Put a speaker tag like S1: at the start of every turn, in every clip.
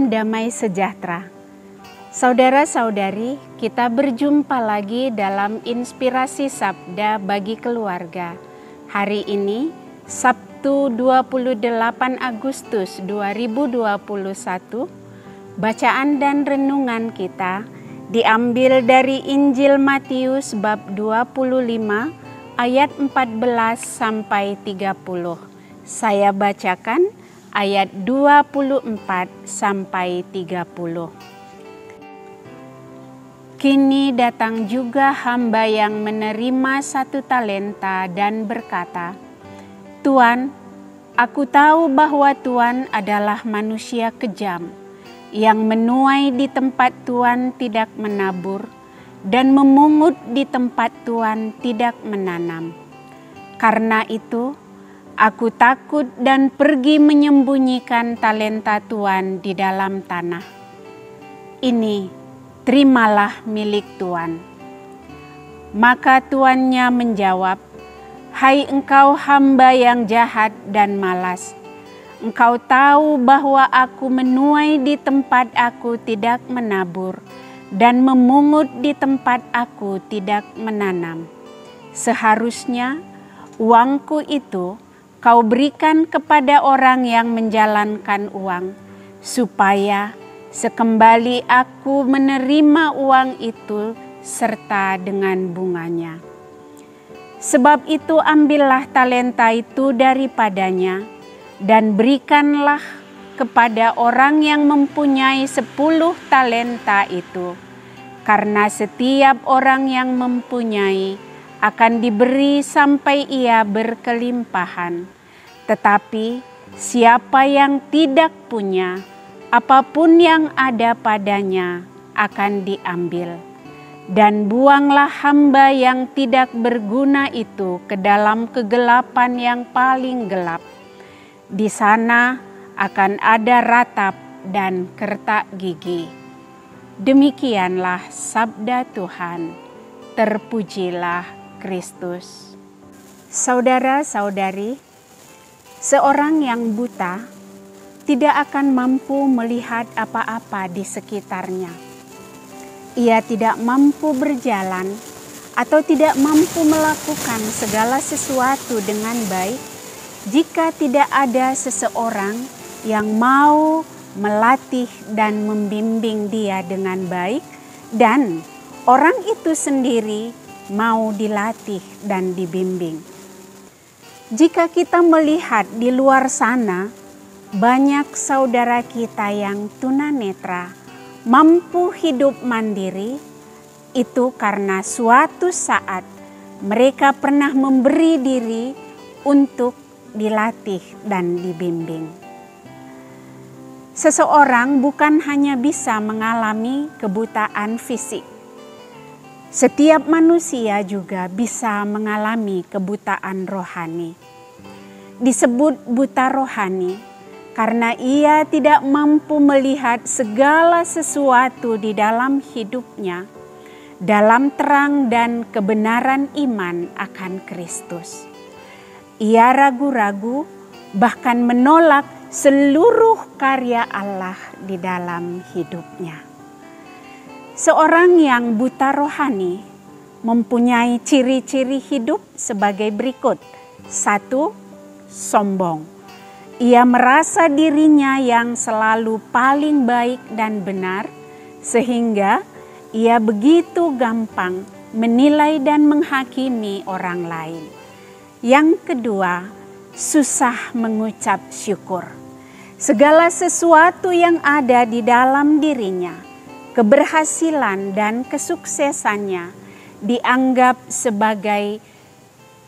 S1: Salam damai sejahtera. Saudara-saudari, kita berjumpa lagi dalam Inspirasi Sabda bagi Keluarga. Hari ini, Sabtu 28 Agustus 2021, bacaan dan renungan kita diambil dari Injil Matius bab 25 ayat 14 sampai 30. Saya bacakan ayat 24 sampai 30. Kini datang juga hamba yang menerima 1 talenta dan berkata, "Tuan, aku tahu bahwa Tuan adalah manusia kejam, yang menuai di tempat Tuan tidak menabur, dan memungut di tempat Tuan tidak menanam. Karena itu, aku takut dan pergi menyembunyikan talenta Tuan di dalam tanah. Ini, terimalah milik Tuan." Maka tuannya menjawab, "Hai engkau hamba yang jahat dan malas, engkau tahu bahwa aku menuai di tempat aku tidak menabur, dan memungut di tempat aku tidak menanam. Seharusnya uangku itu kau berikan kepada orang yang menjalankan uang, supaya sekembali aku menerima uang itu serta dengan bunganya. Sebab itu ambillah talenta itu daripadanya, dan berikanlah kepada orang yang mempunyai 10 talenta itu. Karena setiap orang yang mempunyai akan diberi sampai ia berkelimpahan. Tetapi siapa yang tidak punya, apapun yang ada padanya akan diambil. Dan buanglah hamba yang tidak berguna itu ke dalam kegelapan yang paling gelap. Di sana akan ada ratap dan kertak gigi." Demikianlah sabda Tuhan. Terpujilah Kristus. Saudara-saudari, seorang yang buta tidak akan mampu melihat apa-apa di sekitarnya. Ia tidak mampu berjalan atau tidak mampu melakukan segala sesuatu dengan baik jika tidak ada seseorang yang mau melatih dan membimbing dia dengan baik, dan orang itu sendiri mau dilatih dan dibimbing. Jika kita melihat di luar sana, banyak saudara kita yang tunanetra mampu hidup mandiri, itu karena suatu saat mereka pernah memberi diri untuk dilatih dan dibimbing. Seseorang bukan hanya bisa mengalami kebutaan fisik. Setiap manusia juga bisa mengalami kebutaan rohani. Disebut buta rohani karena ia tidak mampu melihat segala sesuatu di dalam hidupnya dalam terang dan kebenaran iman akan Kristus. Ia ragu-ragu, bahkan menolak seluruh karya Allah di dalam hidupnya. Seorang yang buta rohani mempunyai ciri-ciri hidup sebagai berikut. 1. Sombong. Ia merasa dirinya yang selalu paling baik dan benar, sehingga ia begitu gampang menilai dan menghakimi orang lain. Yang kedua, susah mengucap syukur. Segala sesuatu yang ada di dalam dirinya, keberhasilan dan kesuksesannya dianggap sebagai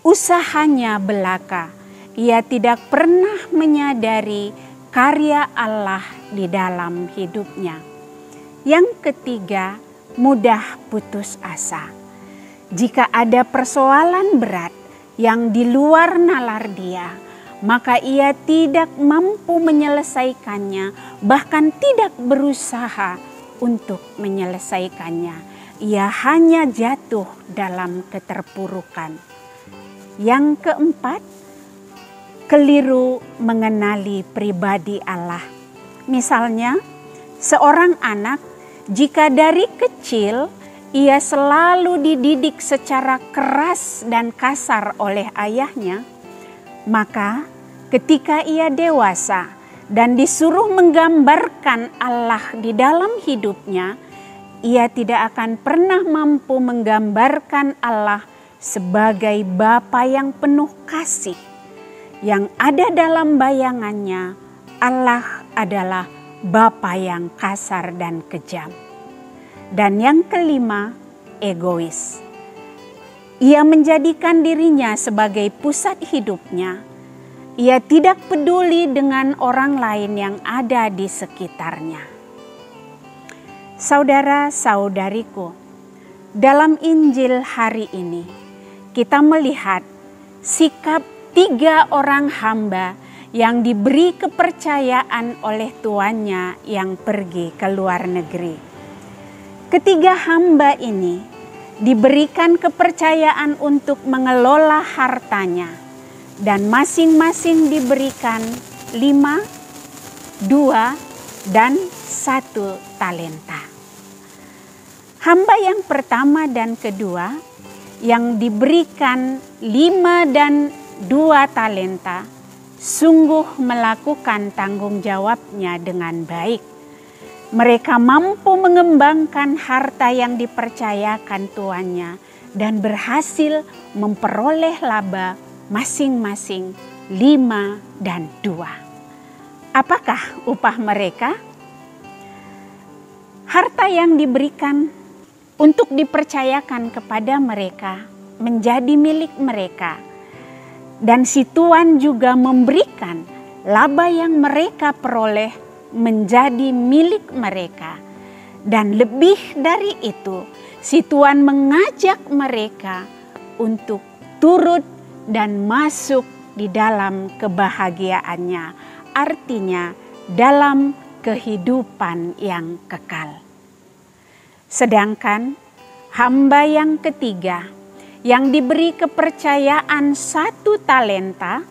S1: usahanya belaka. Ia tidak pernah menyadari karya Allah di dalam hidupnya. Yang ketiga, mudah putus asa. Jika ada persoalan berat yang di luar nalar dia, maka ia tidak mampu menyelesaikannya, bahkan tidak berusaha untuk menyelesaikannya. Ia hanya jatuh dalam keterpurukan. Yang keempat, keliru mengenali pribadi Allah. Misalnya, Seorang anak, jika dari kecil ia selalu dididik secara keras dan kasar oleh ayahnya, maka ketika ia dewasa dan disuruh menggambarkan Allah di dalam hidupnya, ia tidak akan pernah mampu menggambarkan Allah sebagai Bapa yang penuh kasih. Yang ada dalam bayangannya, Allah adalah Bapa yang kasar dan kejam. Dan yang kelima, egois. Ia menjadikan dirinya sebagai pusat hidupnya. Ia tidak peduli dengan orang lain yang ada di sekitarnya. Saudara-saudariku, dalam Injil hari ini kita melihat sikap 3 orang hamba yang diberi kepercayaan oleh tuannya yang pergi ke luar negeri. Ketiga hamba ini diberikan kepercayaan untuk mengelola hartanya, dan masing-masing diberikan 5, 2, dan 1 talenta. Hamba yang pertama dan kedua yang diberikan 5 dan 2 talenta sungguh melakukan tanggung jawabnya dengan baik. Mereka mampu mengembangkan harta yang dipercayakan tuannya dan berhasil memperoleh laba masing-masing 5 dan 2. Apakah upah mereka? Harta yang diberikan untuk dipercayakan kepada mereka menjadi milik mereka. Dan si tuan juga memberikan laba yang mereka peroleh menjadi milik mereka. Dan lebih dari itu, si tuan mengajak mereka untuk turut dan masuk di dalam kebahagiaannya. Artinya dalam kehidupan yang kekal. Sedangkan hamba yang ketiga yang diberi kepercayaan 1 talenta,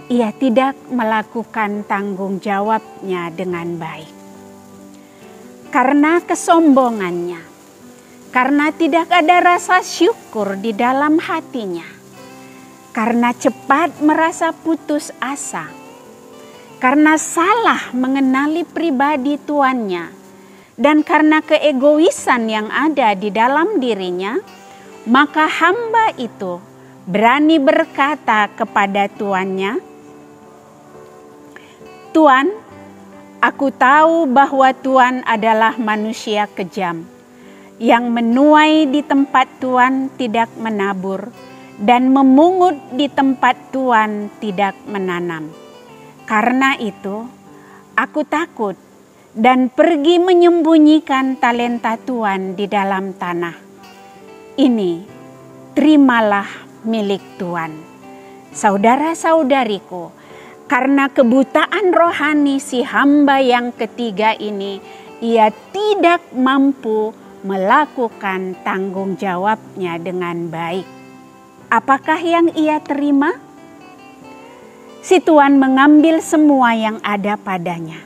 S1: ia tidak melakukan tanggung jawabnya dengan baik. Karena kesombongannya, karena tidak ada rasa syukur di dalam hatinya, karena cepat merasa putus asa, karena salah mengenali pribadi tuannya, dan karena keegoisan yang ada di dalam dirinya, maka hamba itu berani berkata kepada tuannya, "Tuan, aku tahu bahwa Tuan adalah manusia kejam, yang menuai di tempat Tuan tidak menabur, dan memungut di tempat Tuan tidak menanam. Karena itu, aku takut dan pergi menyembunyikan talenta Tuan di dalam tanah. Ini, terimalah milik Tuan." Saudara-saudariku, karena kebutaan rohani si hamba yang ketiga ini, ia tidak mampu melakukan tanggung jawabnya dengan baik. Apakah yang ia terima? Si tuan mengambil semua yang ada padanya.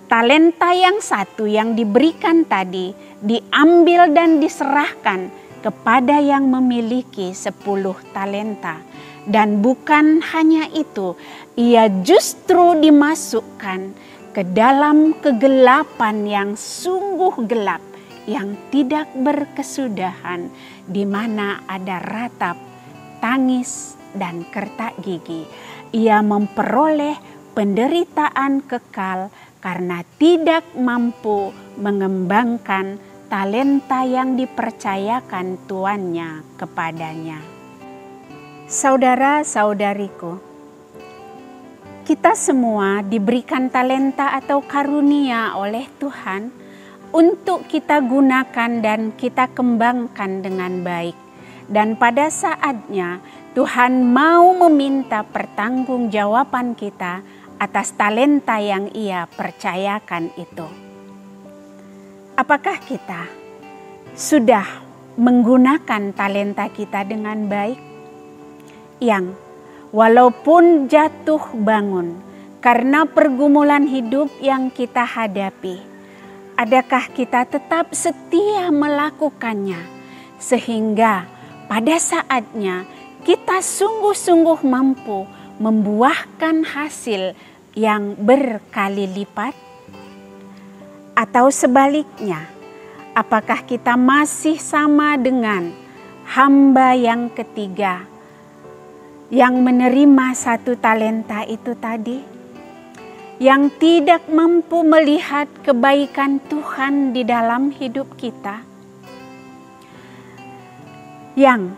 S1: Talenta yang 1 yang diberikan tadi diambil dan diserahkan kepada yang memiliki 10 talenta. Dan bukan hanya itu, ia justru dimasukkan ke dalam kegelapan yang sungguh gelap, yang tidak berkesudahan, di mana ada ratap, tangis, dan kertak gigi. Ia memperoleh penderitaan kekal karena tidak mampu mengembangkan talenta yang dipercayakan tuannya kepadanya. Saudara-saudariku, kita semua diberikan talenta atau karunia oleh Tuhan untuk kita gunakan dan kita kembangkan dengan baik. Dan pada saatnya Tuhan mau meminta pertanggungjawaban kita atas talenta yang Ia percayakan itu. Apakah kita sudah menggunakan talenta kita dengan baik? Yang walaupun jatuh bangun, karena pergumulan hidup yang kita hadapi, adakah kita tetap setia melakukannya sehingga pada saatnya kita sungguh-sungguh mampu membuahkan hasil yang berkali lipat? Atau sebaliknya, apakah kita masih sama dengan hamba yang ketiga yang menerima 1 talenta itu tadi, yang tidak mampu melihat kebaikan Tuhan di dalam hidup kita, yang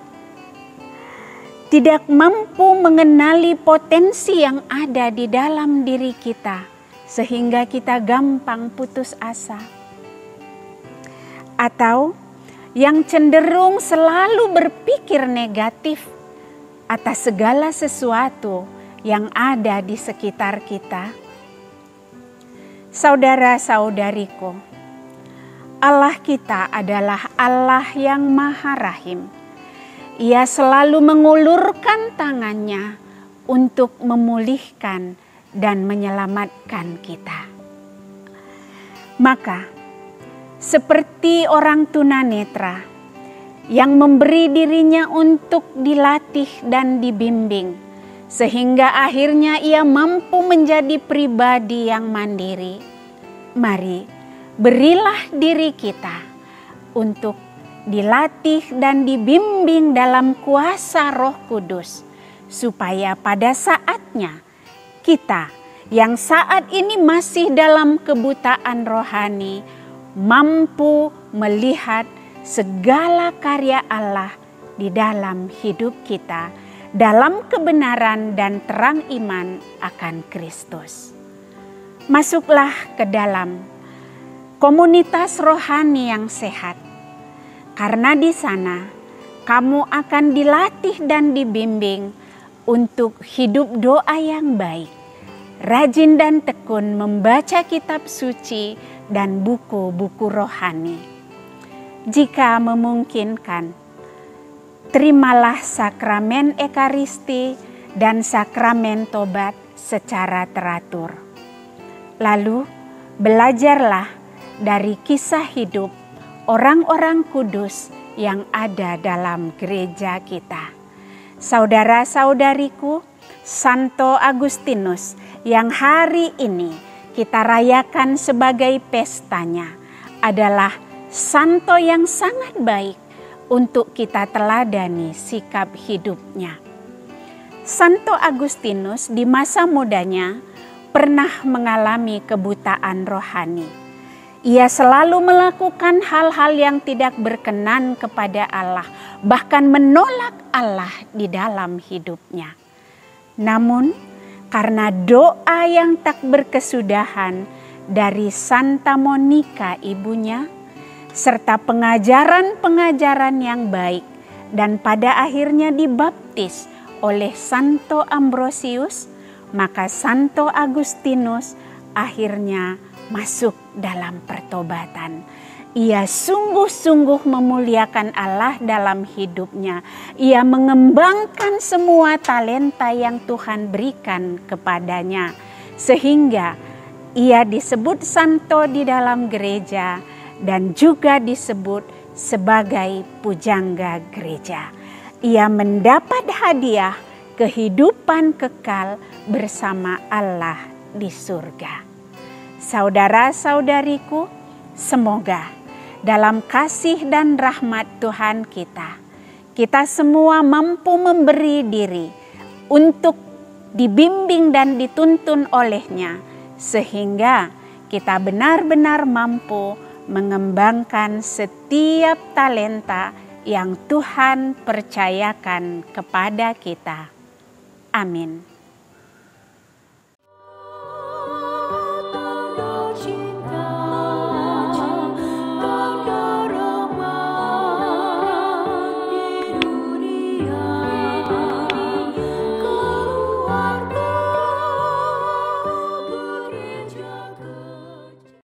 S1: tidak mampu mengenali potensi yang ada di dalam diri kita sehingga kita gampang putus asa, atau yang cenderung selalu berpikir negatif atas segala sesuatu yang ada di sekitar kita. Saudara-saudariku, Allah kita adalah Allah yang Maha Rahim. Ia selalu mengulurkan tangannya untuk memulihkan dan menyelamatkan kita. Maka, seperti orang tunanetra yang memberi dirinya untuk dilatih dan dibimbing, sehingga akhirnya ia mampu menjadi pribadi yang mandiri, mari berilah diri kita untuk dilatih dan dibimbing dalam kuasa Roh Kudus, supaya pada saatnya kita yang saat ini masih dalam kebutaan rohani mampu melihat segala karya Allah di dalam hidup kita, dalam kebenaran dan terang iman akan Kristus. Masuklah ke dalam komunitas rohani yang sehat, karena di sana kamu akan dilatih dan dibimbing untuk hidup doa yang baik, rajin dan tekun membaca kitab suci dan buku-buku rohani. Jika memungkinkan, terimalah sakramen Ekaristi dan sakramen tobat secara teratur. Lalu belajarlah dari kisah hidup orang-orang kudus yang ada dalam gereja kita. Saudara-saudariku, Santo Agustinus yang hari ini kita rayakan sebagai pestanya adalah santo yang sangat baik untuk kita teladani sikap hidupnya. Santo Agustinus di masa mudanya pernah mengalami kebutaan rohani. Ia selalu melakukan hal-hal yang tidak berkenan kepada Allah, bahkan menolak Allah di dalam hidupnya. Namun, karena doa yang tak berkesudahan dari Santa Monica ibunya, serta pengajaran-pengajaran yang baik, dan pada akhirnya dibaptis oleh Santo Ambrosius, maka Santo Agustinus akhirnya masuk dalam pertobatan. Ia sungguh-sungguh memuliakan Allah dalam hidupnya. Ia mengembangkan semua talenta yang Tuhan berikan kepadanya, sehingga ia disebut santo di dalam gereja dan juga disebut sebagai pujangga gereja. Ia mendapat hadiah kehidupan kekal bersama Allah di surga. Saudara-saudariku, semoga dalam kasih dan rahmat Tuhan kita semua mampu memberi diri untuk dibimbing dan dituntun olehnya, sehingga kita benar-benar mampu mengembangkan setiap talenta yang Tuhan percayakan kepada kita. Amin.